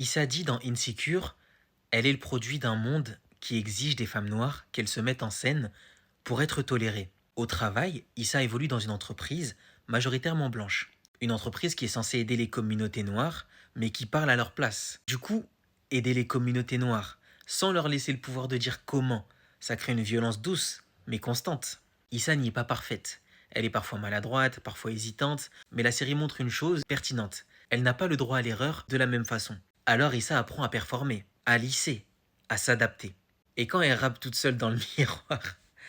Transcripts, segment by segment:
Issa dit dans Insecure, elle est le produit d'un monde qui exige des femmes noires qu'elles se mettent en scène pour être tolérées. Au travail, Issa évolue dans une entreprise majoritairement blanche. Une entreprise qui est censée aider les communautés noires, mais qui parle à leur place. Du coup, aider les communautés noires, sans leur laisser le pouvoir de dire comment, ça crée une violence douce, mais constante. Issa n'y est pas parfaite. Elle est parfois maladroite, parfois hésitante, mais la série montre une chose pertinente. Elle n'a pas le droit à l'erreur de la même façon. Alors Issa apprend à performer, à lisser, à s'adapter. Et quand elle rappe toute seule dans le miroir,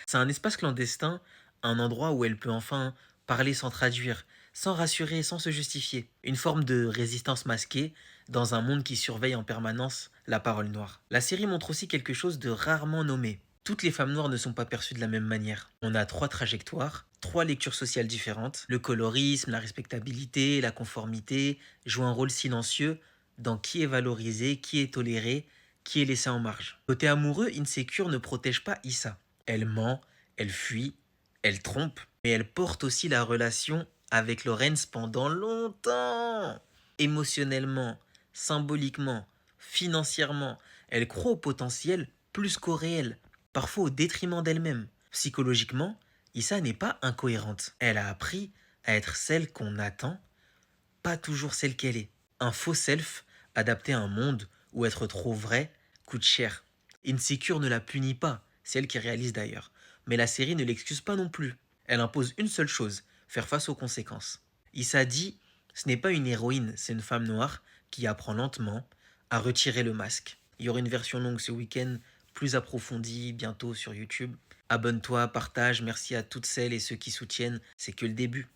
c'est un espace clandestin, un endroit où elle peut enfin parler sans traduire, sans rassurer, sans se justifier. Une forme de résistance masquée dans un monde qui surveille en permanence la parole noire. La série montre aussi quelque chose de rarement nommé. Toutes les femmes noires ne sont pas perçues de la même manière. On a trois trajectoires, trois lectures sociales différentes. Le colorisme, la respectabilité, la conformité jouent un rôle silencieux dans qui est valorisé, qui est toléré, qui est laissé en marge. Côté amoureux, Insecure ne protège pas Issa. Elle ment, elle fuit, elle trompe, mais elle porte aussi la relation avec Lorenz pendant longtemps. Émotionnellement, symboliquement, financièrement, elle croit au potentiel plus qu'au réel, parfois au détriment d'elle-même. Psychologiquement, Issa n'est pas incohérente. Elle a appris à être celle qu'on attend, pas toujours celle qu'elle est. Un faux self adapté à un monde où être trop vrai coûte cher. Insecure ne la punit pas, c'est elle qui réalise d'ailleurs. Mais la série ne l'excuse pas non plus. Elle impose une seule chose, faire face aux conséquences. Issa dit, ce n'est pas une héroïne, c'est une femme noire qui apprend lentement à retirer le masque. Il y aura une version longue ce week-end, plus approfondie, bientôt sur YouTube. Abonne-toi, partage, merci à toutes celles et ceux qui soutiennent, c'est que le début.